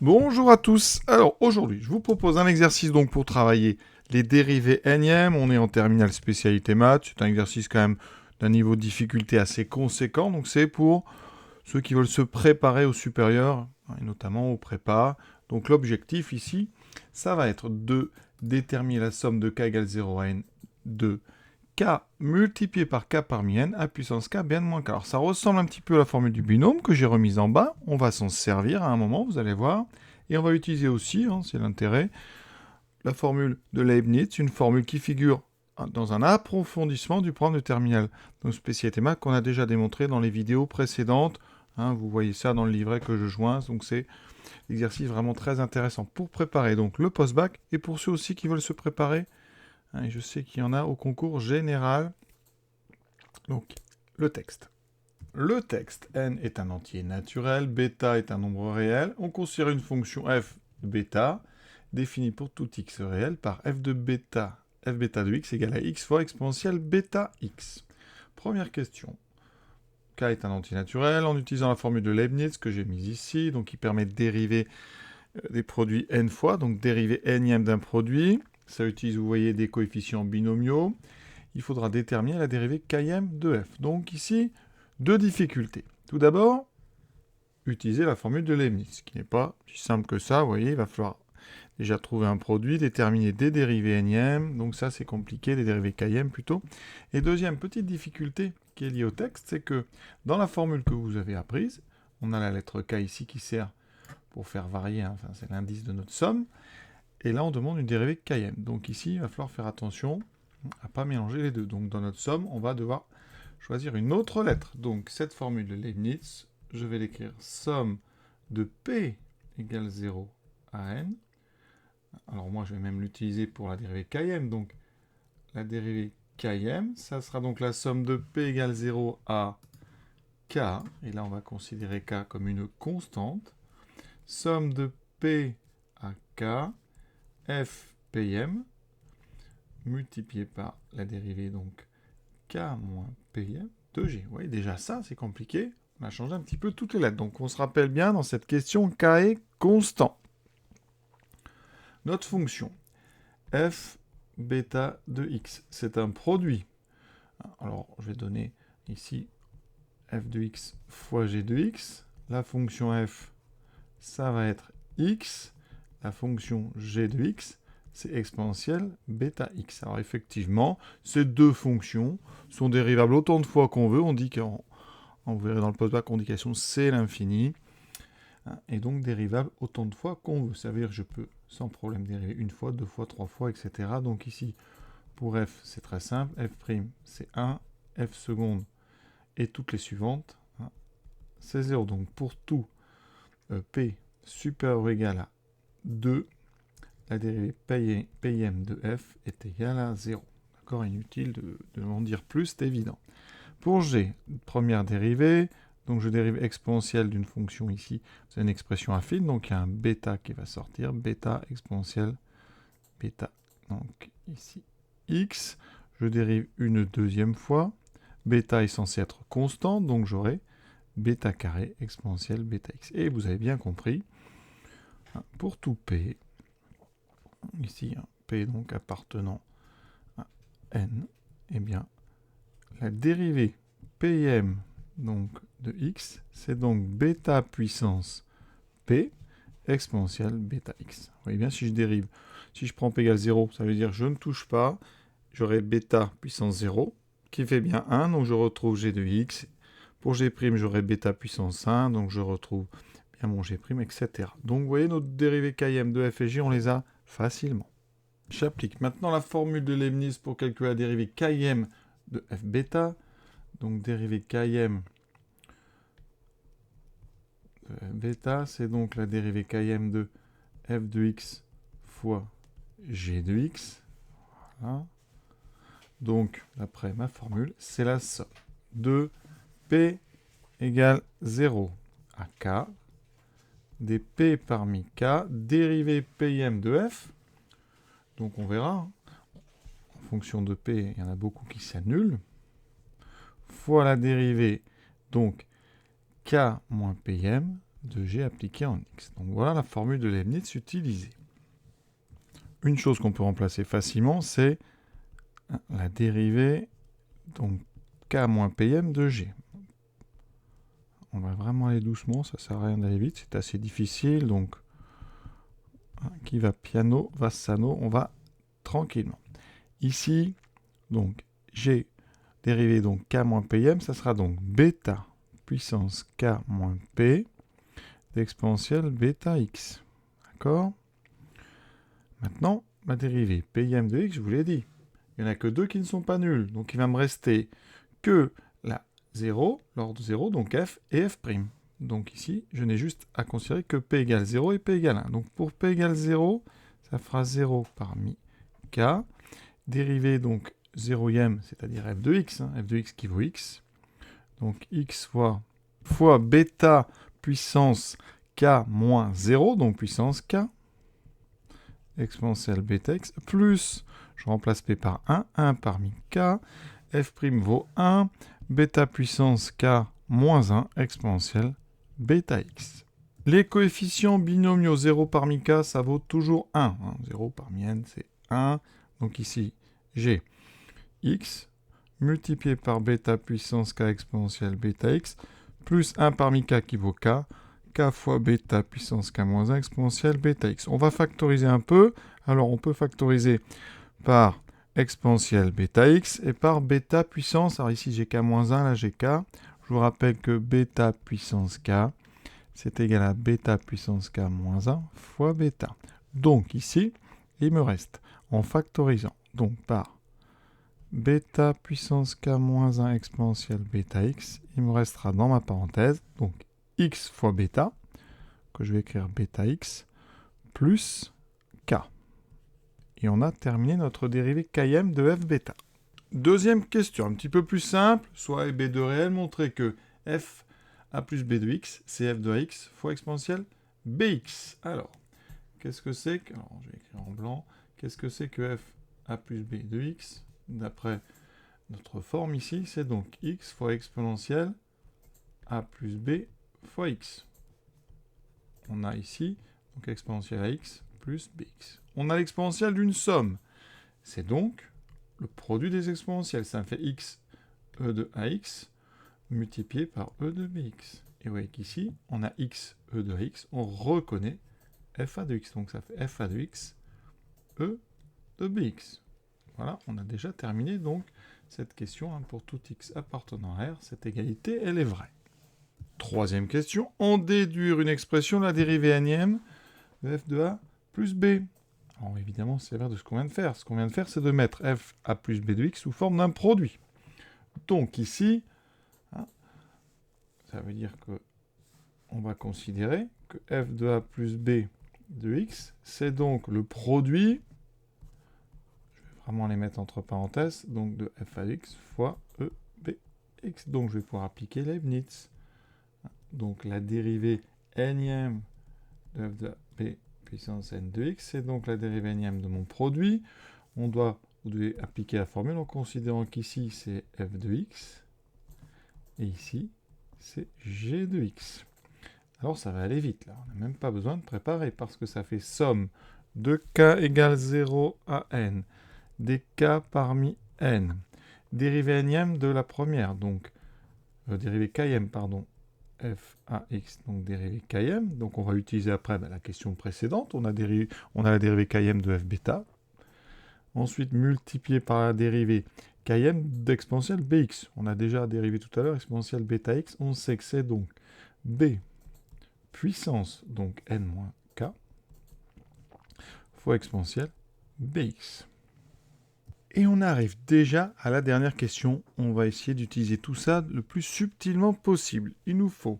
Bonjour à tous. Alors aujourd'hui, je vous propose un exercice donc pour travailler les dérivés énièmes. On est en terminale spécialité maths. C'est un exercice quand même d'un niveau de difficulté assez conséquent. Donc c'est pour ceux qui veulent se préparer au supérieur, et notamment au prépa. Donc l'objectif ici, ça va être de déterminer la somme de k égale 0 à n de k multiplié par k parmi n à puissance k bn moins k. Alors ça ressemble un petit peu à la formule du binôme que j'ai remise en bas. On va s'en servir à un moment, vous allez voir. Et on va utiliser aussi, c'est l'intérêt, la formule de Leibniz, une formule qui figure dans un approfondissement du programme de terminale, donc spécialité maths qu'on a déjà démontré dans les vidéos précédentes. Vous voyez ça dans le livret que je joins, donc c'est l'exercice vraiment très intéressant pour préparer donc le post-bac et pour ceux aussi qui veulent se préparer. Et je sais qu'il y en a au concours général. Donc, le texte. Le texte, n est un entier naturel, bêta est un nombre réel. On considère une fonction f de bêta définie pour tout x réel par f bêta de x égale à x fois exponentielle bêta x. Première question. K est un entier naturel en utilisant la formule de Leibniz que j'ai mise ici, donc qui permet de dériver des produits n fois, donc dériver énième d'un produit. Ça utilise, vous voyez, des coefficients binomiaux. Il faudra déterminer la dérivée km de f. Donc ici, deux difficultés. Tout d'abord, utiliser la formule de Leibniz, qui n'est pas si simple que ça. Vous voyez, il va falloir déjà trouver un produit, déterminer des dérivées énièmes. Donc ça, c'est compliqué, des dérivées km plutôt. Et deuxième petite difficulté qui est liée au texte, c'est que dans la formule que vous avez apprise, on a la lettre k ici qui sert pour faire varier, enfin c'est l'indice de notre somme. Et là, on demande une dérivée km. Donc ici, il va falloir faire attention à ne pas mélanger les deux. Donc dans notre somme, on va devoir choisir une autre lettre. Donc cette formule de Leibniz, je vais l'écrire somme de P égale 0 à n. Alors moi, je vais même l'utiliser pour la dérivée km. Donc la dérivée km, ça sera donc la somme de P égale 0 à k. Et là, on va considérer k comme une constante. Somme de P à k, f pm, multiplié par la dérivée donc k moins pm de g. Vous voyez, déjà ça, c'est compliqué. On a changé un petit peu toutes les lettres. Donc on se rappelle bien dans cette question, k est constant. Notre fonction f bêta de x, c'est un produit. Alors je vais donner ici f de x fois g de x. La fonction f, ça va être x. La fonction g de x, c'est exponentielle bêta x. Alors effectivement, ces deux fonctions sont dérivables autant de fois qu'on veut. On dit qu'en, vous verrez dans le post-bac, on dit qu'elles sont c l'infini. Et donc dérivable autant de fois qu'on veut. Ça veut dire que je peux sans problème dériver une fois, deux fois, trois fois, etc. Donc ici, pour f, c'est très simple. f' c'est 1, f seconde et toutes les suivantes, c'est 0. Donc pour tout p supérieur ou égal à 2, la dérivée pm de f est égale à 0. D'accord, inutile de en dire plus, c'est évident. Pour g, première dérivée, donc je dérive exponentielle d'une fonction ici, c'est une expression affine, donc il y a un bêta qui va sortir, bêta exponentielle, bêta, donc ici x, je dérive une deuxième fois, bêta est censé être constante, donc j'aurai bêta carré exponentielle bêta x. Et vous avez bien compris, pour tout p, ici p donc appartenant à n, eh bien la dérivée pm donc de x, c'est donc bêta puissance p exponentielle bêta x. Vous voyez bien, si je dérive, si je prends p égale 0, ça veut dire que je ne touche pas, j'aurai bêta puissance 0, qui fait bien 1, donc je retrouve g de x. Pour g', j'aurai bêta puissance 1, donc je retrouve bien mon g', etc. Donc vous voyez, notre dérivée km de f et g, on les a facilement. J'applique maintenant la formule de Leibniz pour calculer la dérivée km de f bêta. Donc dérivée km de f bêta, c'est donc la dérivée km de f de x fois g de x. Voilà. Donc, d'après ma formule, c'est la somme de p égale 0 à k des p parmi k dérivée pm de f. Donc on verra, en fonction de p, il y en a beaucoup qui s'annulent, fois la dérivée, donc k moins pm de g appliqué en x. Donc voilà la formule de Leibniz utilisée. Une chose qu'on peut remplacer facilement, c'est la dérivée, donc k moins pm de g. On va vraiment aller doucement, ça sert à rien d'aller vite, c'est assez difficile, donc qui va piano, va sano, on va tranquillement. Ici, donc g dérivé donc k moins pm, ça sera donc bêta puissance k moins p d'exponentielle bêta x. D'accord? Maintenant, ma dérivée pm de x, je vous l'ai dit, il n'y en a que deux qui ne sont pas nuls, donc il va me rester que la 0, l'ordre 0, donc f et f'. Donc ici, je n'ai juste à considérer que p égale 0 et p égale 1. Donc pour p égale 0, ça fera 0 parmi k. Dérivée donc 0e, c'est-à-dire f de x, f de x qui vaut x. Donc x fois bêta puissance k moins 0, donc puissance k, exponentielle bêta x, plus, je remplace p par 1 parmi k, f' vaut 1, bêta puissance k moins 1, exponentielle bêta x. Les coefficients binomiaux 0 parmi k, ça vaut toujours 1. 0 parmi n, c'est 1. Donc ici, j'ai x multiplié par bêta puissance k exponentielle bêta x, plus 1 parmi k qui vaut k, k fois bêta puissance k moins 1 exponentielle bêta x. On va factoriser un peu. Alors, on peut factoriser par exponentielle bêta x et par bêta puissance. Alors ici, j'ai k moins 1, là j'ai k. Je vous rappelle que bêta puissance k, c'est égal à bêta puissance k moins 1 fois bêta. Donc ici, il me reste, en factorisant, donc par bêta puissance k moins 1 exponentielle bêta x, il me restera dans ma parenthèse, donc x fois bêta, que je vais écrire bêta x, plus k. Et on a terminé notre dérivée km de f bêta. Deuxième question, un petit peu plus simple, soit b de réel, montrer que f a plus b de x, c'est f de x fois exponentielle bx. Alors, qu'est-ce que c'est que... Alors, je vais écrire en blanc. Qu'est-ce que c'est que f a plus b de x? D'après notre forme ici, c'est donc x fois exponentielle a plus b fois x. On a ici donc exponentielle à x plus bx. On a l'exponentielle d'une somme. C'est donc le produit des exponentielles. Ça me fait x e de ax multiplié par e de bx. Et vous voyez qu'ici, on a x e de ax. On reconnaît f a de x. Donc ça fait f a de x e de bx. Voilà, on a déjà terminé donc cette question. Pour tout x appartenant à R, cette égalité, elle est vraie. Troisième question, en déduire une expression, la dérivée énième de f de a plus b. Alors évidemment, c'est vrai de ce qu'on vient de faire. Ce qu'on vient de faire, c'est de mettre f a plus b de x sous forme d'un produit. Donc ici, ça veut dire que on va considérer que f de a plus b de x, c'est donc le produit, je vais vraiment les mettre entre parenthèses, donc de f a de x fois e b x. Donc je vais pouvoir appliquer Leibniz. Donc la dérivée énième de f de a b puissance n de x, c'est donc la dérivée énième de mon produit. Vous devez appliquer la formule en considérant qu'ici c'est f de x, et ici c'est g de x. Alors ça va aller vite là, on n'a même pas besoin de préparer parce que ça fait somme de k égale 0 à n, des k parmi n, dérivée énième de la première, donc dérivée km, pardon, f a x, donc dérivée km, donc on va utiliser après la question précédente, on a la dérivée km de f bêta, ensuite multiplié par la dérivée km d'exponentielle bx, on a déjà dérivé tout à l'heure exponentielle bêta x, on sait que c'est donc b puissance, donc n moins k, fois exponentielle bx. Et on arrive déjà à la dernière question. On va essayer d'utiliser tout ça le plus subtilement possible. Il nous faut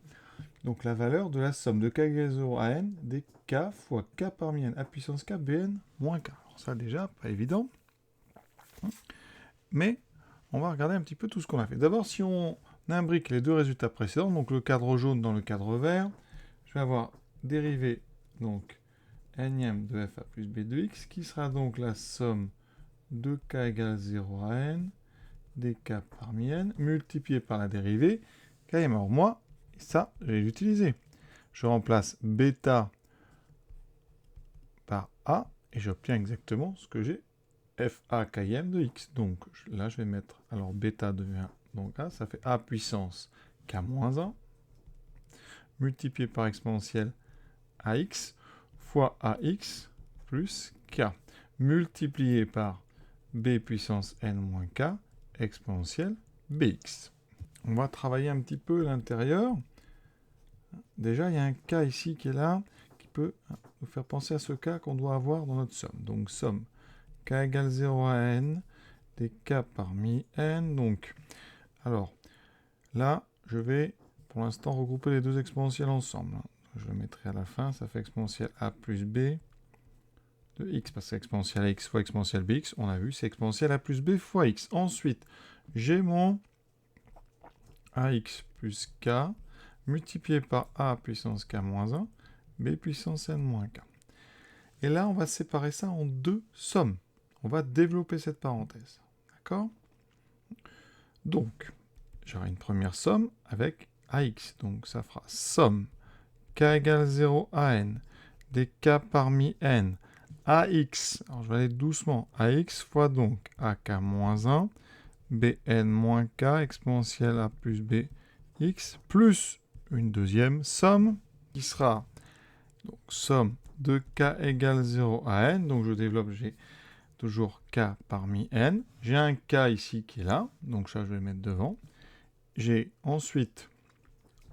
donc la valeur de la somme de k égale 0 à n des k fois k parmi n à puissance k bn moins k. Alors ça déjà, pas évident. Mais on va regarder un petit peu tout ce qu'on a fait. D'abord, si on imbrique les deux résultats précédents, donc le cadre jaune dans le cadre vert, je vais avoir dérivé donc énième de f a plus b de x, qui sera donc la somme de k égale 0 à n, des k parmi n, multiplié par la dérivée km. Alors moi, ça, je vais l'utiliser. je remplace bêta par a, et j'obtiens exactement ce que j'ai, fa km de x. Donc là, je vais mettre, alors bêta devient donc a, ça fait a puissance k moins 1, multiplié par exponentielle ax, fois ax plus k, multiplié par b puissance n moins k, exponentielle bx. On va travailler un petit peu l'intérieur. Déjà, il y a un k ici qui est là, qui peut nous faire penser à ce k qu'on doit avoir dans notre somme. Donc, somme k égale 0 à n, des k parmi n. Donc, alors, là, je vais, pour l'instant, regrouper les deux exponentielles ensemble. Je le mettrai à la fin, ça fait exponentielle a plus b de x, parce que c'est exponentielle x fois exponentielle bx. On a vu, c'est exponentielle a plus b fois x. Ensuite, j'ai mon ax plus k, multiplié par a puissance k moins 1, b puissance n moins k. Et là, on va séparer ça en deux sommes. On va développer cette parenthèse. D'accord? Donc, j'aurai une première somme avec ax. Donc, ça fera somme k égale 0 à n, des k parmi n, ax, alors je vais aller doucement, ax fois donc ak moins 1, bn moins k, exponentielle a plus bx, plus une deuxième somme, qui sera donc somme de k égale 0 à n, donc je développe, j'ai toujours k parmi n, j'ai un k ici qui est là, donc ça je vais le mettre devant, j'ai ensuite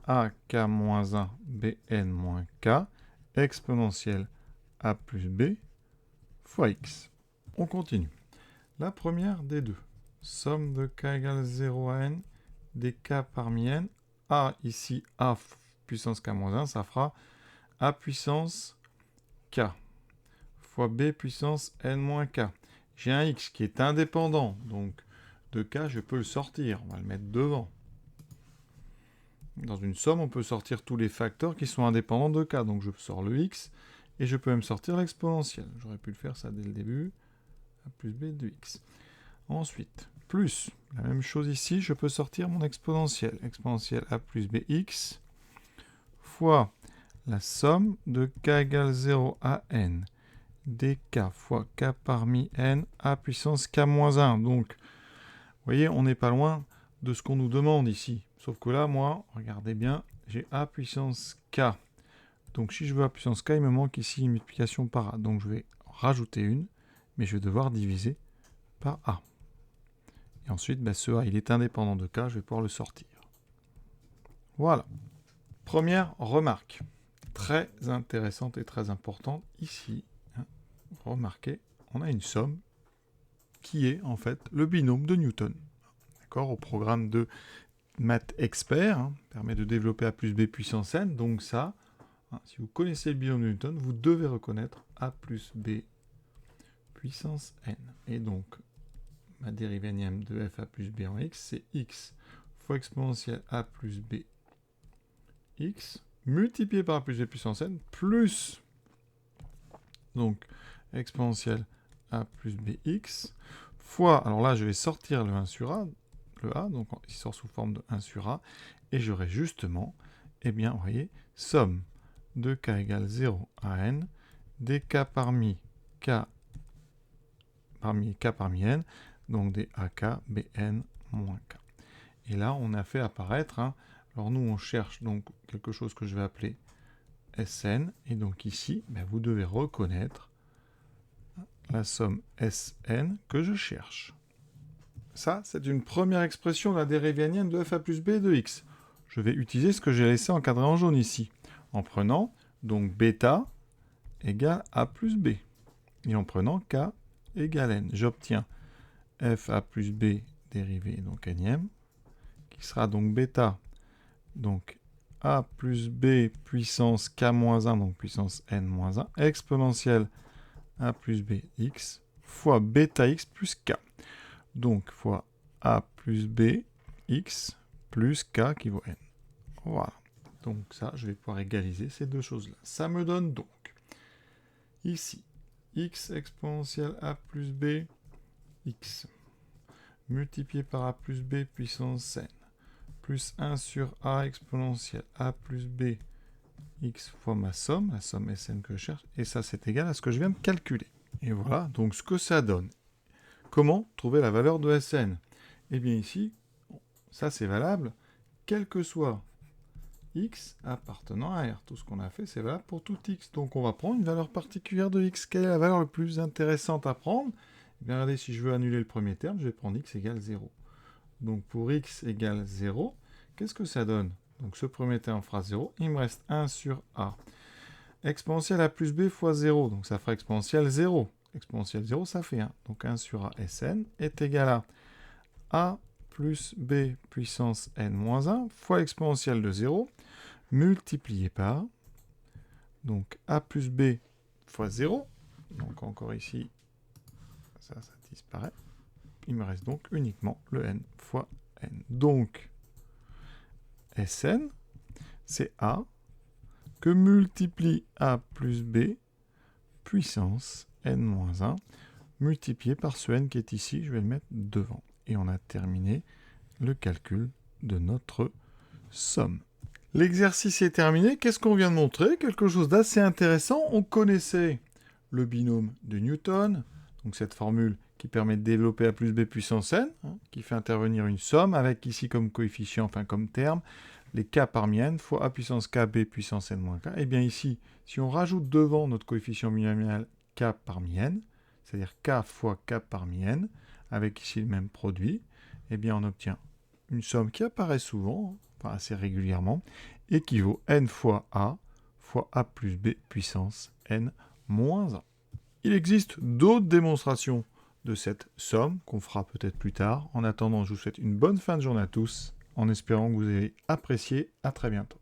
ak moins 1, bn moins k, exponentielle a plus b fois x. On continue. La première des deux. Somme de k égale 0 à n, des k parmi n. A ici, a puissance k moins 1, ça fera a puissance k fois b puissance n moins k. J'ai un x qui est indépendant, donc de k, je peux le sortir. On va le mettre devant. Dans une somme, on peut sortir tous les facteurs qui sont indépendants de k. Donc je sors le x et je peux même sortir l'exponentielle. J'aurais pu le faire ça dès le début. A plus b de x. Ensuite, plus, la même chose ici, je peux sortir mon exponentielle. Exponentielle a plus bx fois la somme de k égale 0 à n dk fois k parmi n a puissance k moins 1. Donc, vous voyez, on n'est pas loin de ce qu'on nous demande ici. Sauf que là, moi, regardez bien, j'ai a puissance k. Donc si je veux a puissance k, il me manque ici une multiplication par a. Donc je vais rajouter une, mais je vais devoir diviser par a. Et ensuite, ce a, il est indépendant de k, je vais pouvoir le sortir. Voilà. Première remarque, très intéressante et très importante. Ici, remarquez, on a une somme qui est en fait le binôme de Newton. D'accord, au programme de Math Expert, permet de développer a plus b puissance n. Donc ça, si vous connaissez le binôme de Newton, vous devez reconnaître a plus b puissance n. Et donc, ma dérivée énième de f a plus b en x, c'est x fois exponentielle a plus b x multiplié par a plus b puissance n plus donc exponentielle a plus bx fois, alors là je vais sortir le 1 sur a, donc il sort sous forme de 1 sur a, et j'aurai justement, eh bien, vous voyez, somme de k égale 0 à n, des k parmi parmi n, donc des ak bn moins k. Et là, on a fait apparaître, alors nous, on cherche donc quelque chose que je vais appeler Sn, et donc ici, vous devez reconnaître la somme Sn que je cherche. Ça, c'est une première expression de la dérivée énième de f a plus b de x. Je vais utiliser ce que j'ai laissé encadré en jaune ici, en prenant donc bêta égale a plus b, et en prenant k égale n. J'obtiens f a plus b dérivée donc énième, qui sera donc bêta, donc a plus b puissance k moins 1, donc puissance n moins 1, exponentielle a plus b x, fois bêta x plus k. Donc, fois a plus b x plus k qui vaut n. Voilà. Donc ça, je vais pouvoir égaliser ces deux choses-là. Ça me donne donc, ici, x exponentielle a plus b x, multiplié par a plus b puissance n, plus 1 sur a exponentielle a plus b x fois ma somme, la somme Sn que je cherche, et ça c'est égal à ce que je viens de calculer. Et voilà donc ce que ça donne. Comment trouver la valeur de Sn? Eh bien ici, ça c'est valable, quel que soit x appartenant à R. Tout ce qu'on a fait, c'est valable pour tout x. Donc on va prendre une valeur particulière de x. Quelle est la valeur la plus intéressante à prendre? Eh bien regardez, si je veux annuler le premier terme, je vais prendre x égale 0. Donc pour x égale 0, qu'est-ce que ça donne? Donc ce premier terme fera 0, il me reste 1 sur a. Exponentielle a plus b fois 0, donc ça fera exponentielle 0. Exponentielle 0, ça fait 1. Donc 1 sur a Sn est égal à a plus b puissance n moins 1 fois l'exponentielle de 0 multiplié par donc a plus b fois 0. Donc encore ici, ça disparaît. Il me reste donc uniquement le n fois n. Donc Sn, c'est a que multiplie a plus b puissance n moins 1 multiplié par ce n qui est ici. Je vais le mettre devant. Et on a terminé le calcul de notre somme. L'exercice est terminé. Qu'est-ce qu'on vient de montrer? Quelque chose d'assez intéressant. On connaissait le binôme de Newton, donc cette formule qui permet de développer a plus b puissance n, qui fait intervenir une somme avec ici comme coefficient, enfin comme terme, les k parmi n fois a puissance k b puissance n moins k. Et bien ici, si on rajoute devant notre coefficient binomial k parmi n, c'est-à-dire k fois k parmi n, avec ici le même produit, eh bien on obtient une somme qui apparaît souvent, enfin assez régulièrement, et qui vaut n fois a plus b puissance n moins 1. Il existe d'autres démonstrations de cette somme qu'on fera peut-être plus tard. En attendant, je vous souhaite une bonne fin de journée à tous, en espérant que vous avez apprécié. À très bientôt.